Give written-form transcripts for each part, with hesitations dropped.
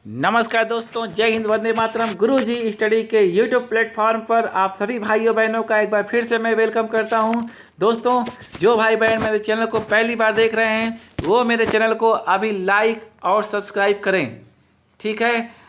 नमस्कार दोस्तों, जय हिंद, वंदे मातरम। गुरुजी स्टडी के यूट्यूब प्लेटफॉर्म पर आप सभी भाइयों बहनों का एक बार फिर से मैं वेलकम करता हूं। दोस्तों, जो भाई बहन मेरे चैनल को पहली बार देख रहे हैं वो मेरे चैनल को अभी लाइक और सब्सक्राइब करें, ठीक है।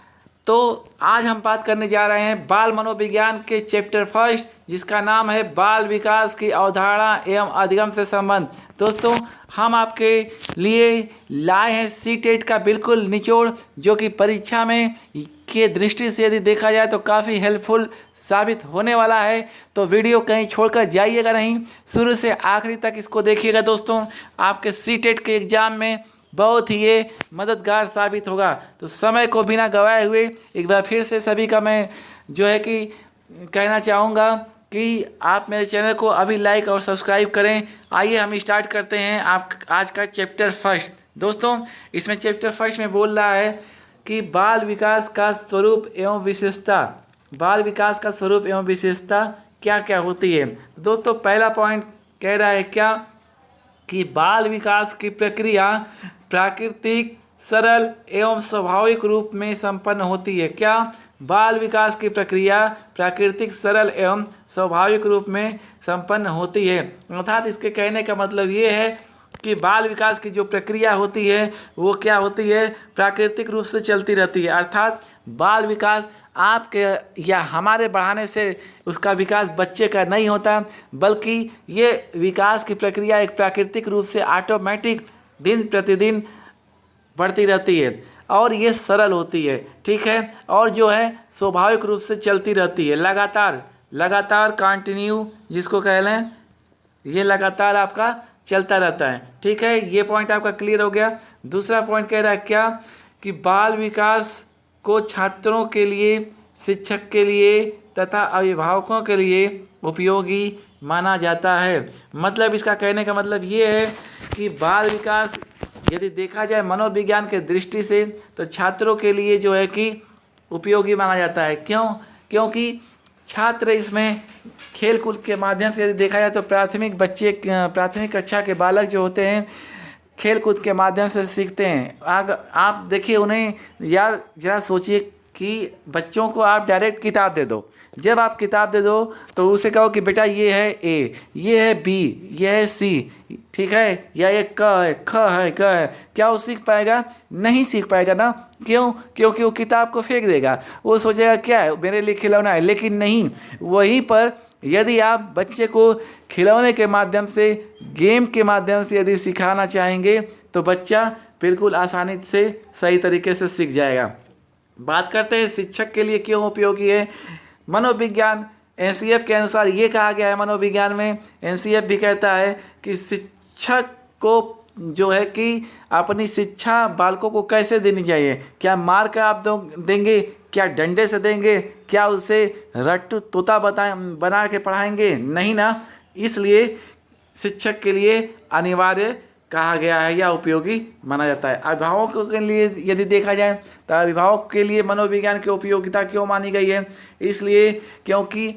तो आज हम बात करने जा रहे हैं बाल मनोविज्ञान के चैप्टर फर्स्ट, जिसका नाम है बाल विकास की अवधारणा एवं अधिगम से संबंध। दोस्तों, हम आपके लिए लाए हैं सीटेट का बिल्कुल निचोड़, जो कि परीक्षा में के दृष्टि से यदि देखा जाए तो काफ़ी हेल्पफुल साबित होने वाला है। तो वीडियो कहीं छोड़कर जाइएगा नहीं, शुरू से आखिरी तक इसको देखिएगा। दोस्तों, आपके सीटेट के एग्ज़ाम में बहुत ही ये मददगार साबित होगा। तो समय को बिना गवाए हुए एक बार फिर से सभी का मैं जो है कि कहना चाहूँगा कि आप मेरे चैनल को अभी लाइक और सब्सक्राइब करें। आइए हम स्टार्ट करते हैं आप आज का चैप्टर फर्स्ट। दोस्तों, इसमें चैप्टर फर्स्ट में बोल रहा है कि बाल विकास का स्वरूप एवं विशेषता। बाल विकास का स्वरूप एवं विशेषता क्या क्या होती है। दोस्तों, पहला पॉइंट कह रहा है क्या कि बाल विकास की प्रक्रिया प्राकृतिक, सरल एवं स्वाभाविक रूप में संपन्न होती है। क्या? बाल विकास की प्रक्रिया प्राकृतिक, सरल एवं स्वाभाविक रूप में संपन्न होती है। अर्थात इसके कहने का मतलब ये है कि बाल विकास की जो प्रक्रिया होती है वो क्या होती है, प्राकृतिक रूप से चलती रहती है। अर्थात बाल विकास आपके या हमारे बढ़ाने से उसका विकास बच्चे का नहीं होता, बल्कि ये विकास की प्रक्रिया एक प्राकृतिक रूप से ऑटोमेटिक दिन प्रतिदिन बढ़ती रहती है और ये सरल होती है, ठीक है। और जो है स्वाभाविक रूप से चलती रहती है, लगातार कंटिन्यू जिसको कह लें, ये लगातार आपका चलता रहता है, ठीक है। ये पॉइंट आपका क्लियर हो गया। दूसरा पॉइंट कह रहा है क्या कि बाल विकास को छात्रों के लिए, शिक्षक के लिए तथा अभिभावकों के लिए उपयोगी माना जाता है। मतलब इसका कहने का मतलब ये है कि बाल विकास यदि देखा जाए मनोविज्ञान के दृष्टि से तो छात्रों के लिए जो है कि उपयोगी माना जाता है। क्यों? क्योंकि छात्र इसमें खेल कूद के माध्यम से यदि देखा जाए तो प्राथमिक कक्षा के बालक जो होते हैं खेल कूद के माध्यम से सीखते हैं। आप देखिए उन्हें, यार जरा सोचिए कि बच्चों को आप डायरेक्ट किताब दे दो। जब आप किताब दे दो तो उसे कहो कि बेटा ये है ए, ये है बी, ये है सी, ठीक है, या ये क है, ख है, ग है, क्या वो सीख पाएगा? नहीं सीख पाएगा ना। क्यों? क्योंकि वो किताब को फेंक देगा। वो सोचेगा क्या है, मेरे लिए खिलौना है। लेकिन नहीं, वहीं पर यदि आप बच्चे को खिलौने के माध्यम से, गेम के माध्यम से यदि सिखाना चाहेंगे तो बच्चा बिल्कुल आसानी से सही तरीके से सीख जाएगा। बात करते हैं शिक्षक के लिए क्यों उपयोगी है। मनोविज्ञान एनसीएफ के अनुसार ये कहा गया है, मनोविज्ञान में एनसीएफ भी कहता है कि शिक्षक को जो है कि अपनी शिक्षा बालकों को कैसे देनी चाहिए। क्या मार कर आप देंगे? क्या डंडे से देंगे? क्या उसे रट्टू तोता बना के पढ़ाएंगे? नहीं ना। इसलिए शिक्षक के लिए अनिवार्य कहा गया है या उपयोगी माना जाता है। अभिभावकों के लिए यदि देखा जाए तो अभिभावक के लिए मनोविज्ञान की उपयोगिता क्यों मानी गई है? इसलिए क्योंकि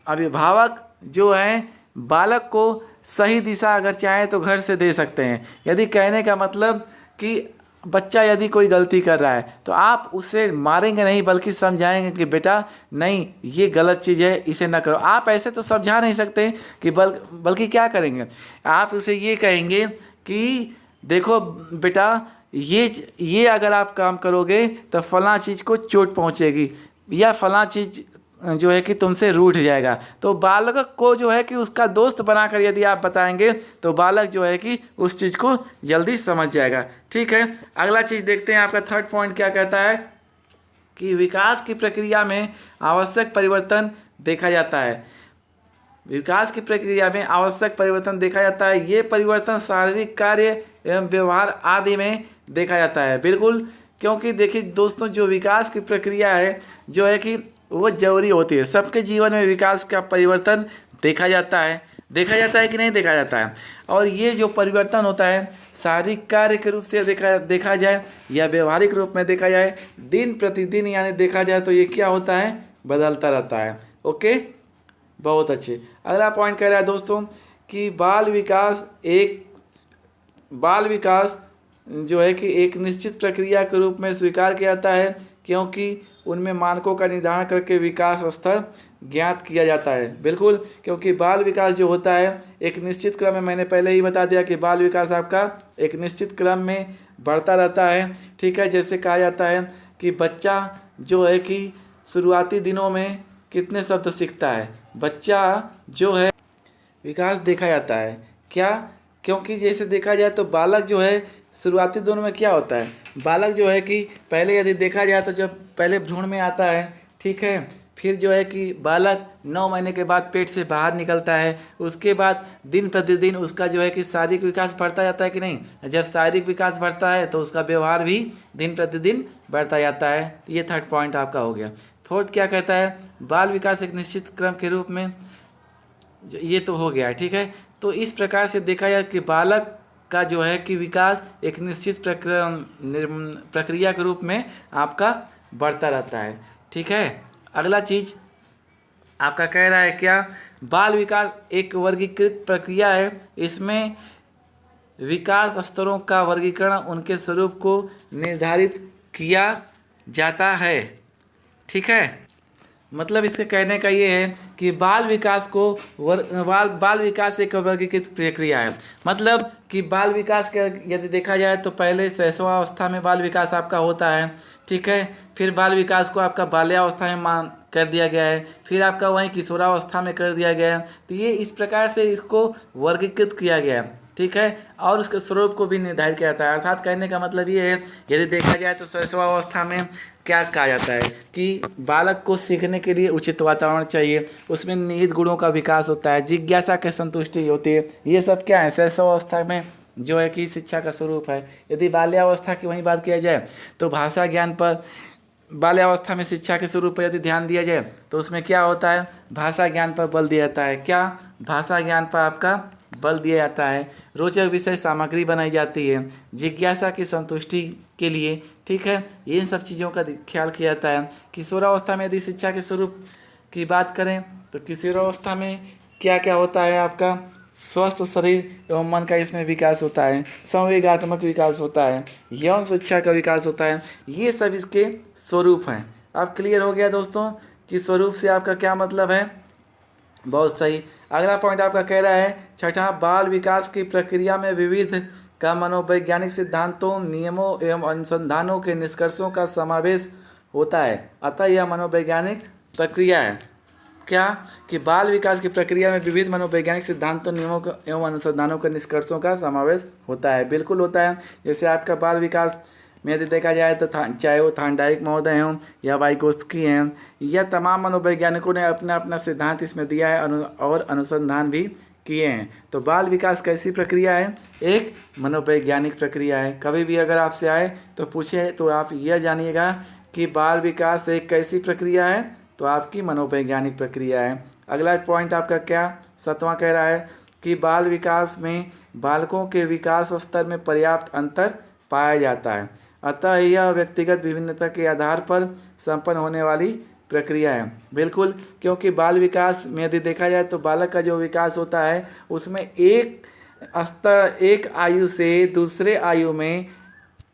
अभिभावक जो हैं बालक को सही दिशा अगर चाहे तो घर से दे सकते हैं। यदि कहने का मतलब कि बच्चा यदि कोई गलती कर रहा है तो आप उसे मारेंगे नहीं, बल्कि समझाएंगे कि बेटा नहीं, ये गलत चीज़ है, इसे ना करो। आप ऐसे तो समझा नहीं सकते कि बल्कि क्या करेंगे, आप उसे ये कहेंगे कि देखो बेटा, ये अगर आप काम करोगे तो फलां चीज़ को चोट पहुंचेगी या फलां चीज़ जो है कि तुमसे रूठ जाएगा। तो बालक को जो है कि उसका दोस्त बनाकर यदि आप बताएंगे तो बालक जो है कि उस चीज़ को जल्दी समझ जाएगा, ठीक है। अगला चीज़ देखते हैं, आपका थर्ड पॉइंट क्या कहता है कि विकास की प्रक्रिया में आवश्यक परिवर्तन देखा जाता है। विकास की प्रक्रिया में आवश्यक परिवर्तन देखा जाता है। ये परिवर्तन शारीरिक कार्य एवं व्यवहार आदि में देखा जाता है। बिल्कुल, क्योंकि देखिए दोस्तों, जो विकास की प्रक्रिया है जो है कि वो जरूरी होती है। सबके जीवन में विकास का परिवर्तन देखा जाता है कि नहीं देखा जाता है। और ये जो परिवर्तन होता है शारीरिक कार्य के रूप से देखा जाए या व्यवहारिक रूप में देखा जाए, दिन प्रतिदिन यानी देखा जाए तो ये क्या होता है, बदलता रहता है। ओके, बहुत अच्छे। अगला पॉइंट कह रहा है दोस्तों कि बाल विकास जो है कि एक निश्चित प्रक्रिया के रूप में स्वीकार किया जाता है, क्योंकि उनमें मानकों का निर्धारण करके विकास स्तर ज्ञात किया जाता है। बिल्कुल, क्योंकि बाल विकास जो होता है एक निश्चित क्रम में, मैंने पहले ही बता दिया कि बाल विकास आपका एक निश्चित क्रम में बढ़ता रहता है। ठीक है, जैसे कहा जाता है कि बच्चा जो है कि शुरुआती दिनों में कितने शब्द सीखता है, बच्चा जो है विकास देखा जाता है क्या, क्योंकि जैसे देखा जाए तो बालक जो है शुरुआती दिनों में क्या होता है, बालक जो है कि पहले यदि देखा जाए तो जब पहले भ्रूण में आता है, ठीक है, फिर जो है कि बालक 9 महीने के बाद पेट से बाहर निकलता है। उसके बाद दिन प्रतिदिन उसका जो है कि शारीरिक विकास बढ़ता जाता है कि नहीं, जब शारीरिक विकास बढ़ता है तो उसका व्यवहार भी दिन प्रतिदिन बढ़ता जाता है। तो ये 3rd पॉइंट आपका हो गया। 4th क्या कहता है, बाल विकास एक निश्चित क्रम के रूप में, ये तो हो गया, ठीक है। तो इस प्रकार से देखा जाए कि बालक का जो है कि विकास एक निश्चित प्रक्रिया के रूप में आपका बढ़ता रहता है। ठीक है, अगला चीज आपका कह रहा है क्या, बाल विकास एक वर्गीकृत प्रक्रिया है, इसमें विकास स्तरों का वर्गीकरण उनके स्वरूप को निर्धारित किया जाता है। ठीक है, मतलब इसके कहने का ये है कि बाल विकास को बाल विकास एक वर्गीकृत प्रक्रिया है। मतलब कि बाल विकास का यदि देखा जाए तो पहले शैशवावस्था में बाल विकास आपका होता है, ठीक है, फिर बाल विकास को आपका बाल्यावस्था में मान कर दिया गया है, फिर आपका वहीं किशोरावस्था में कर दिया गया है। तो ये इस प्रकार से इसको वर्गीकृत किया गया है, ठीक है, और उसके स्वरूप को भी निर्धारित किया जाता है। अर्थात कहने का मतलब ये है, यदि देखा जाए तो शैशवावस्था में क्या कहा जाता है कि बालक को सीखने के लिए उचित वातावरण चाहिए, उसमें निहित गुणों का विकास होता है, जिज्ञासा की संतुष्टि होती है, ये सब क्या है शैशवावस्था में जो है कि शिक्षा का स्वरूप है। यदि बाल्यावस्था की वहीं बात किया जाए तो भाषा ज्ञान पर, बाल्यावस्था में शिक्षा के स्वरूप पर यदि ध्यान दिया जाए तो उसमें क्या होता है, भाषा ज्ञान पर बल दिया जाता है। क्या, भाषा ज्ञान पर आपका बल दिया जाता है, रोचक विषय सामग्री बनाई जाती है, जिज्ञासा की संतुष्टि के लिए, ठीक है, इन सब चीज़ों का ख्याल किया जाता है। किशोरावस्था में यदि शिक्षा के स्वरूप की बात करें तो किशोरावस्था में क्या क्या होता है, आपका स्वस्थ शरीर एवं मन का इसमें विकास होता है, संवेगात्मक विकास होता है, यौन शिक्षा का विकास होता है, ये सब इसके स्वरूप हैं। अब क्लियर हो गया दोस्तों कि स्वरूप से आपका क्या मतलब है, बहुत सही। अगला पॉइंट आपका कह रहा है 6ठा, बाल विकास की प्रक्रिया में विविध का मनोवैज्ञानिक सिद्धांतों, नियमों एवं अनुसंधानों के निष्कर्षों का समावेश होता है, अतः यह मनोवैज्ञानिक प्रक्रिया है। क्या, कि बाल विकास की प्रक्रिया में विविध मनोवैज्ञानिक सिद्धांतों, नियमों एवं अनुसंधानों के निष्कर्षों का समावेश होता है। बिल्कुल होता है। जैसे आपका बाल विकास में यदि देखा जाए तो चाहे वो थांडाइक महोदय हों या वाइगोत्स्की हैं, या तमाम मनोवैज्ञानिकों ने अपना अपना सिद्धांत इसमें दिया है और अनुसंधान भी किए हैं। तो बाल विकास कैसी प्रक्रिया है, एक मनोवैज्ञानिक प्रक्रिया है। कभी भी अगर आपसे आए तो पूछे तो आप यह जानिएगा कि बाल विकास एक कैसी प्रक्रिया है, तो आपकी मनोवैज्ञानिक प्रक्रिया है। अगला पॉइंट आपका क्या 7वां कह रहा है कि बाल विकास में बालकों के विकास स्तर में पर्याप्त अंतर पाया जाता है, अतः यह व्यक्तिगत विभिन्नता के आधार पर संपन्न होने वाली प्रक्रिया है। बिल्कुल, क्योंकि बाल विकास में यदि देखा जाए तो बालक का जो विकास होता है उसमें एक स्तर, एक आयु से दूसरे आयु में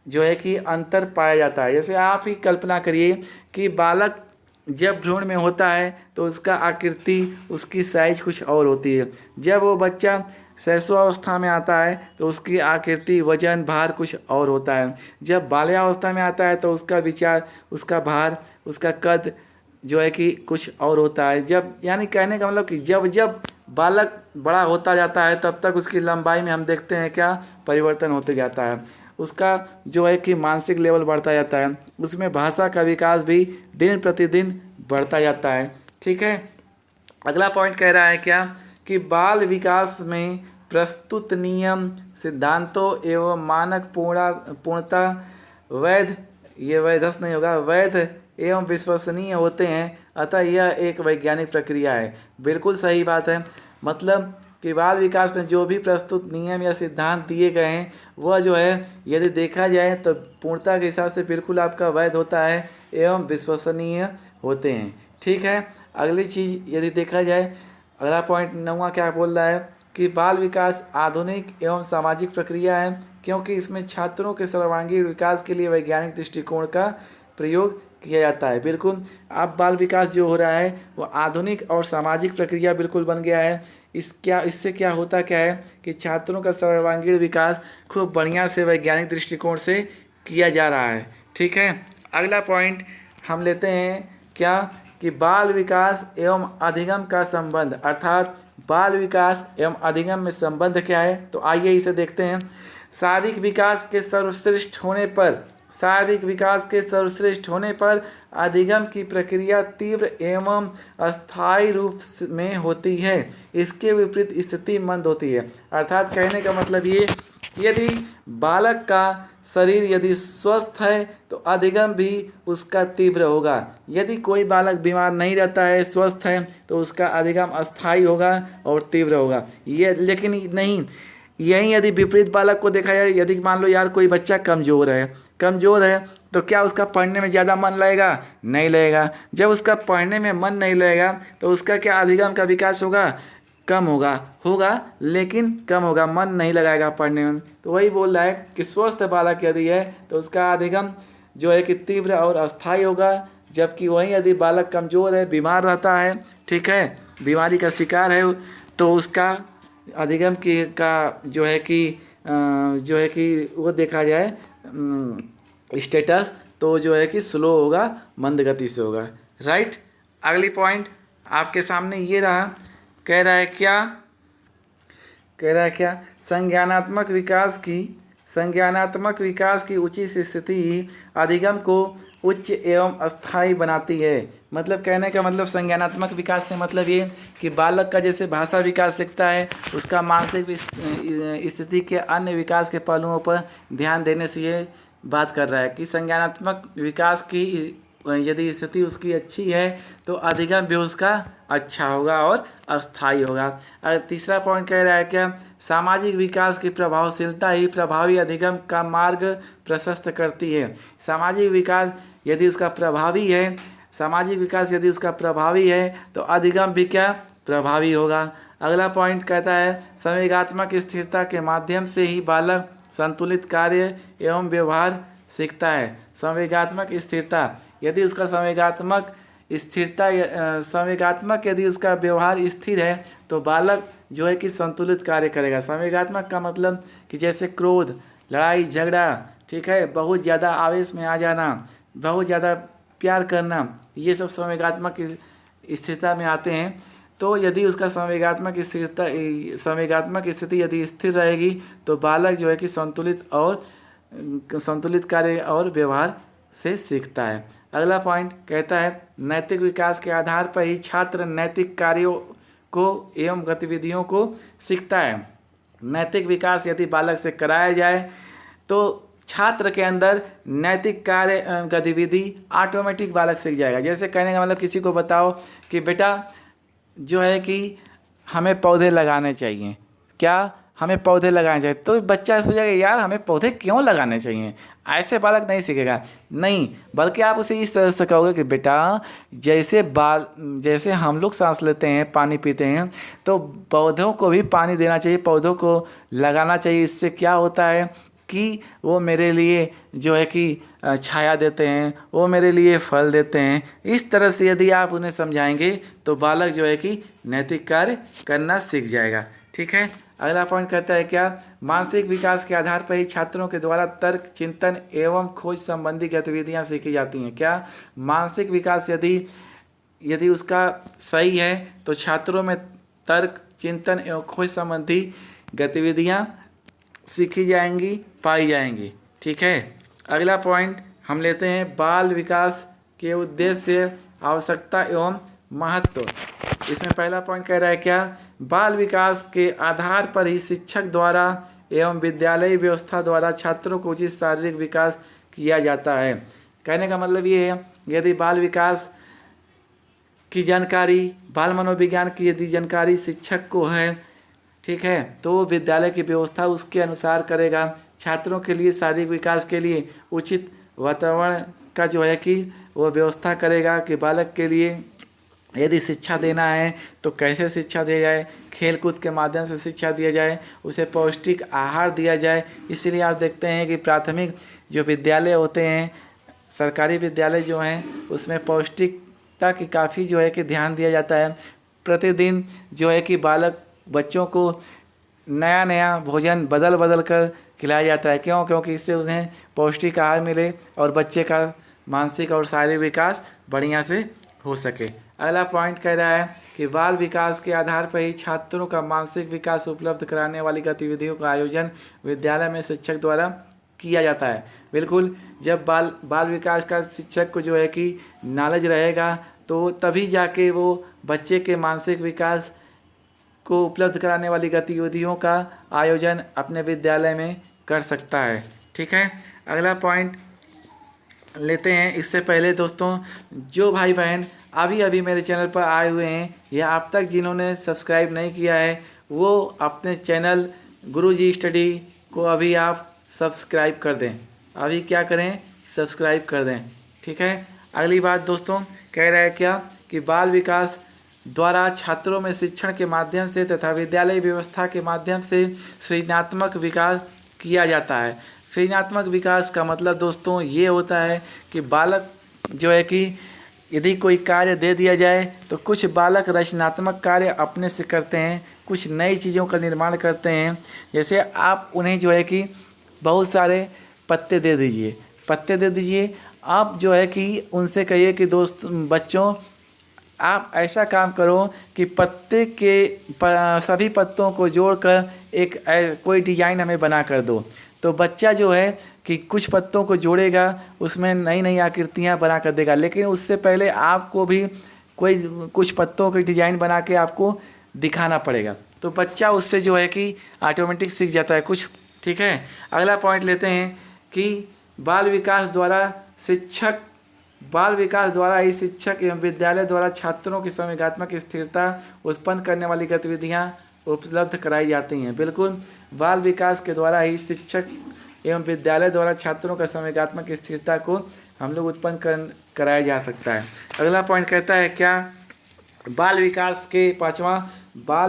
जो है कि अंतर पाया जाता है। जैसे आप ही कल्पना करिए कि बालक जब भ्रूण में होता है तो उसका आकृति, उसकी साइज कुछ और होती है। जब वो बच्चा शैशवावस्था में आता है तो उसकी आकृति, वजन, भार कुछ और होता है। जब बाल्यावस्था में आता है तो उसका विचार, उसका भार, उसका कद जो है कि कुछ और होता है। जब, यानी कहने का मतलब कि जब जब बालक बड़ा होता जाता है तब तक उसकी लंबाई में हम देखते हैं क्या परिवर्तन होते जाता है, उसका जो है कि मानसिक लेवल बढ़ता जाता है, उसमें भाषा का विकास भी दिन प्रतिदिन बढ़ता जाता है। ठीक है, अगला पॉइंट कह रहा है क्या कि बाल विकास में प्रस्तुत नियम, सिद्धांतों एवं मानक पूर्णतः वैध, ये वैधस नहीं होगा, वैध एवं विश्वसनीय होते हैं, अतः यह एक वैज्ञानिक प्रक्रिया है। बिल्कुल सही बात है। मतलब कि बाल विकास में जो भी प्रस्तुत नियम या सिद्धांत दिए गए हैं वह जो है यदि देखा जाए तो पूर्णता के हिसाब से बिल्कुल आपका वैध होता है एवं विश्वसनीय होते हैं। ठीक है, अगली चीज़ यदि देखा जाए, अगला पॉइंट 9वां क्या बोल रहा है कि बाल विकास आधुनिक एवं सामाजिक प्रक्रिया है, क्योंकि इसमें छात्रों के सर्वांगीण विकास के लिए वैज्ञानिक दृष्टिकोण का प्रयोग किया जाता है। बिल्कुल, अब बाल विकास जो हो रहा है वो आधुनिक और सामाजिक प्रक्रिया बिल्कुल बन गया है। इससे क्या होता क्या है कि छात्रों का सर्वांगीण विकास खूब बढ़िया से वैज्ञानिक दृष्टिकोण से किया जा रहा है। ठीक है, अगला पॉइंट हम लेते हैं क्या कि बाल विकास एवं अधिगम का संबंध, अर्थात बाल विकास एवं अधिगम में संबंध क्या है। तो आइए इसे देखते हैं। शारीरिक विकास के सर्वश्रेष्ठ होने पर अधिगम की प्रक्रिया तीव्र एवं अस्थायी रूप में होती है। इसके विपरीत स्थिति मंद होती है। अर्थात कहने का मतलब ये, यदि बालक का शरीर यदि स्वस्थ है तो अधिगम भी उसका तीव्र होगा। यदि कोई बालक बीमार नहीं रहता है, स्वस्थ है, तो उसका अधिगम अस्थायी होगा और तीव्र होगा। ये लेकिन नहीं, यहीं यदि विपरीत बालक को देखा जाए, यदि मान लो यार कोई बच्चा कमज़ोर है तो क्या उसका पढ़ने में ज़्यादा मन लगेगा? नहीं लगेगा। जब उसका पढ़ने में मन नहीं लगेगा तो उसका क्या अधिगम का विकास होगा? कम होगा लेकिन कम होगा, मन नहीं लगाएगा पढ़ने में। तो वही बोल रहा है कि स्वस्थ बालक यदि है तो उसका अधिगम जो है कि तीव्र और अस्थायी होगा, जबकि वहीं यदि बालक कमज़ोर है, बीमार रहता है, ठीक है, बीमारी का शिकार है, तो उसका अधिगम का जो है कि वो देखा जाए स्टेटस तो जो है कि स्लो होगा, मंद गति से होगा। राइट, अगली पॉइंट आपके सामने ये रहा। कह रहा है क्या संज्ञानात्मक विकास की उचित स्थिति अधिगम को उच्च एवं अस्थायी बनाती है। मतलब कहने का मतलब संज्ञानात्मक विकास से मतलब ये कि बालक का जैसे भाषा विकास सीखता है, उसका मानसिक स्थिति के अन्य विकास के पहलुओं पर ध्यान देने से ये बात कर रहा है कि संज्ञानात्मक विकास की यदि स्थिति उसकी अच्छी है तो अधिगम भी उसका अच्छा होगा और अस्थायी होगा। और तीसरा पॉइंट कह रहा है क्या, सामाजिक विकास की प्रभावशीलता ही प्रभावी अधिगम का मार्ग प्रशस्त करती है। सामाजिक विकास यदि उसका प्रभावी है तो अधिगम भी क्या प्रभावी होगा। अगला पॉइंट कहता है संवेगात्मक स्थिरता के माध्यम से ही बालक संतुलित कार्य एवं व्यवहार सीखता है। संवेगात्मक स्थिरता यदि उसका व्यवहार स्थिर है तो बालक जो है कि संतुलित कार्य करेगा। संवेगात्मक का मतलब कि जैसे क्रोध, लड़ाई झगड़ा, ठीक है, बहुत ज़्यादा आवेश में आ जाना, बहुत ज़्यादा प्यार करना, ये सब संवेगात्मक स्थिरता में आते हैं। तो यदि उसका संवेगात्मक स्थिति यदि स्थिर रहेगी तो बालक जो है कि संतुलित कार्य और व्यवहार से सीखता है। अगला पॉइंट कहता है नैतिक विकास के आधार पर ही छात्र नैतिक कार्यों को एवं गतिविधियों को सीखता है। नैतिक विकास यदि बालक से कराया जाए तो छात्र के अंदर नैतिक कार्य गतिविधि ऑटोमेटिक बालक सीख जाएगा। जैसे कहने का मतलब किसी को बताओ कि बेटा जो है कि हमें पौधे लगाने चाहिए, हमें पौधे लगाने चाहिए, तो बच्चा सोचेगा यार हमें पौधे क्यों लगाने चाहिए। ऐसे बालक नहीं सीखेगा, नहीं, बल्कि आप उसे इस तरह से कहोगे कि बेटा जैसे हम लोग सांस लेते हैं, पानी पीते हैं, तो पौधों को भी पानी देना चाहिए, पौधों को लगाना चाहिए। इससे क्या होता है कि वो मेरे लिए जो है कि छाया देते हैं, वो मेरे लिए फल देते हैं। इस तरह से यदि आप उन्हें समझाएंगे तो बालक जो है कि नैतिक कार्य करना सीख जाएगा। ठीक है, अगला पॉइंट कहता है क्या, मानसिक विकास के आधार पर ही छात्रों के द्वारा तर्क, चिंतन एवं खोज संबंधी गतिविधियां सीखी जाती हैं। क्या मानसिक विकास यदि उसका सही है तो छात्रों में तर्क, चिंतन एवं खोज संबंधी गतिविधियां सीखी जाएंगी, पाई जाएंगी। ठीक है, अगला पॉइंट हम लेते हैं बाल विकास के उद्देश्य, आवश्यकता एवं महत्व। इसमें पहला पॉइंट कह रहा है क्या, बाल विकास के आधार पर ही शिक्षक द्वारा एवं विद्यालय व्यवस्था द्वारा छात्रों को उचित शारीरिक विकास किया जाता है। कहने का मतलब ये है यदि बाल विकास की जानकारी, बाल मनोविज्ञान की यदि जानकारी शिक्षक को है, ठीक है, तो विद्यालय की व्यवस्था उसके अनुसार करेगा। छात्रों के लिए शारीरिक विकास के लिए उचित वातावरण का जो है कि वो व्यवस्था करेगा कि बालक के लिए यदि शिक्षा देना है तो कैसे शिक्षा दिया जाए, खेल कूद के माध्यम से शिक्षा दिया जाए, उसे पौष्टिक आहार दिया जाए। इसीलिए आप देखते हैं कि प्राथमिक जो विद्यालय होते हैं, सरकारी विद्यालय जो हैं, उसमें पौष्टिकता की काफ़ी जो है कि ध्यान दिया जाता है। प्रतिदिन जो है कि बच्चों को नया नया भोजन बदल बदल कर खिलाया जाता है। क्यों? क्योंकि इससे उन्हें पौष्टिक आहार मिले और बच्चे का मानसिक और शारीरिक विकास बढ़िया से हो सके। अगला पॉइंट कह रहा है कि बाल विकास के आधार पर ही छात्रों का मानसिक विकास उपलब्ध कराने वाली गतिविधियों का आयोजन विद्यालय में शिक्षक द्वारा किया जाता है। बिल्कुल, जब बाल विकास का शिक्षक को जो है कि नॉलेज रहेगा तो तभी जाके वो बच्चे के मानसिक विकास को उपलब्ध कराने वाली गतिविधियों का आयोजन अपने विद्यालय में कर सकता है। ठीक है, अगला पॉइंट लेते हैं। इससे पहले दोस्तों, जो भाई बहन अभी अभी मेरे चैनल पर आए हुए हैं या अब तक जिन्होंने सब्सक्राइब नहीं किया है, वो अपने चैनल गुरुजी स्टडी को अभी आप सब्सक्राइब कर दें। अभी क्या करें? सब्सक्राइब कर दें। ठीक है, अगली बात दोस्तों कह रहा है क्या कि बाल विकास द्वारा छात्रों में शिक्षण के माध्यम से तथा विद्यालय व्यवस्था के माध्यम से सृजनात्मक विकास किया जाता है। सृजनात्मक विकास का मतलब दोस्तों ये होता है कि बालक जो है कि यदि कोई कार्य दे दिया जाए तो कुछ बालक रचनात्मक कार्य अपने से करते हैं, कुछ नई चीज़ों का निर्माण करते हैं। जैसे आप उन्हें जो है कि बहुत सारे पत्ते दे दीजिए, आप जो है कि उनसे कहिए कि दोस्त बच्चों आप ऐसा काम करो कि पत्ते के सभी पत्तों को जोड़कर एक कोई डिजाइन हमें बना कर दो। तो बच्चा जो है कि कुछ पत्तों को जोड़ेगा, उसमें नई नई आकृतियाँ बना कर देगा, लेकिन उससे पहले आपको भी कुछ पत्तों के डिजाइन बना के आपको दिखाना पड़ेगा। तो बच्चा उससे जो है कि ऑटोमेटिक सीख जाता है कुछ। ठीक है, अगला पॉइंट लेते हैं कि बाल विकास द्वारा ही शिक्षक एवं विद्यालय द्वारा छात्रों की संवेगात्मक स्थिरता उत्पन्न करने वाली गतिविधियां उपलब्ध कराई जाती हैं। बिल्कुल, बाल विकास के द्वारा ही शिक्षक एवं विद्यालय द्वारा छात्रों का संवेगात्मक स्थिरता को हम लोग उत्पन्न कराया जा सकता है। अगला पॉइंट कहता है क्या, बाल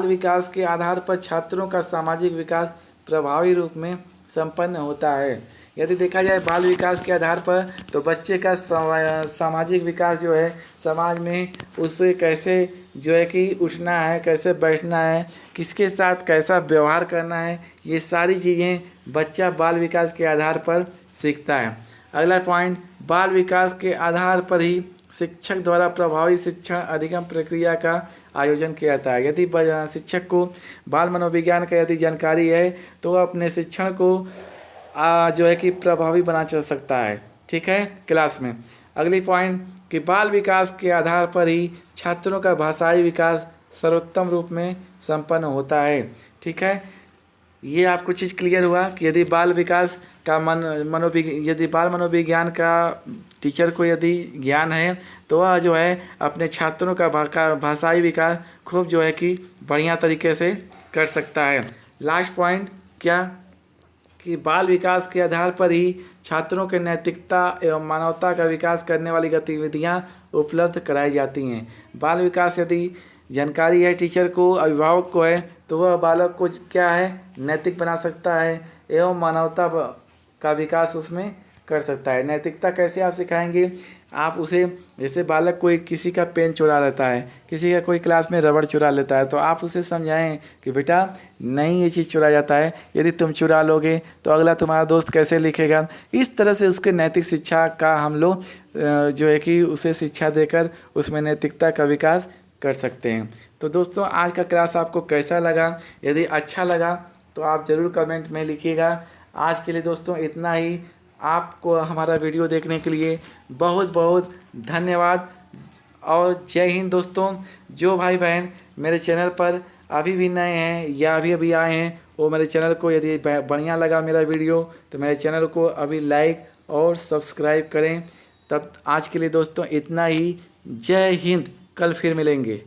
विकास के आधार पर छात्रों का सामाजिक विकास प्रभावी रूप में संपन्न होता है। यदि देखा जाए बाल विकास के आधार पर तो बच्चे का सामाजिक विकास जो है, समाज में उससे कैसे जो है कि उठना है, कैसे बैठना है, किसके साथ कैसा व्यवहार करना है, ये सारी चीज़ें बच्चा बाल विकास के आधार पर सीखता है। अगला पॉइंट, बाल विकास के आधार पर ही शिक्षक द्वारा प्रभावी शिक्षण अधिगम प्रक्रिया का आयोजन किया जाता है। यदि शिक्षक को बाल मनोविज्ञान का यदि जानकारी है तो वह अपने शिक्षण को जो है कि प्रभावी बना चल सकता है। ठीक है, क्लास में। अगली पॉइंट कि बाल विकास के आधार पर ही छात्रों का भाषाई विकास सर्वोत्तम रूप में संपन्न होता है। ठीक है, ये आपको चीज़ क्लियर हुआ कि यदि बाल विकास का यदि बाल मनोविज्ञान का टीचर को यदि ज्ञान है तो वह जो है अपने छात्रों का भाषाई विकास खूब जो है कि बढ़िया तरीके से कर सकता है। लास्ट पॉइंट क्या कि बाल विकास के आधार पर ही छात्रों के नैतिकता एवं मानवता का विकास करने वाली गतिविधियां उपलब्ध कराई जाती हैं। बाल विकास यदि जानकारी है टीचर को, अभिभावक को है, तो वह बालक को क्या है, नैतिक बना सकता है एवं मानवता का विकास उसमें कर सकता है। नैतिकता कैसे आप सिखाएंगे? आप उसे, जैसे बालक कोई किसी का पेन चुरा लेता है, किसी का कोई क्लास में रबड़ चुरा लेता है, तो आप उसे समझाएं कि बेटा नहीं, ये चीज़ चुरा जाता है, यदि तुम चुरा लोगे तो अगला तुम्हारा दोस्त कैसे लिखेगा। इस तरह से उसके नैतिक शिक्षा का हम लोग जो है कि उसे शिक्षा देकर उसमें नैतिकता का विकास कर सकते हैं। तो दोस्तों, आज का क्लास आपको कैसा लगा? यदि अच्छा लगा तो आप ज़रूर कमेंट में लिखिएगा। आज के लिए दोस्तों इतना ही। आपको हमारा वीडियो देखने के लिए बहुत बहुत धन्यवाद और जय हिंद दोस्तों। जो भाई बहन मेरे चैनल पर अभी भी नए हैं या अभी आए हैं, वो मेरे चैनल को यदि बढ़िया लगा मेरा वीडियो तो मेरे चैनल को अभी लाइक और सब्सक्राइब करें। तब आज के लिए दोस्तों इतना ही। जय हिंद, कल फिर मिलेंगे।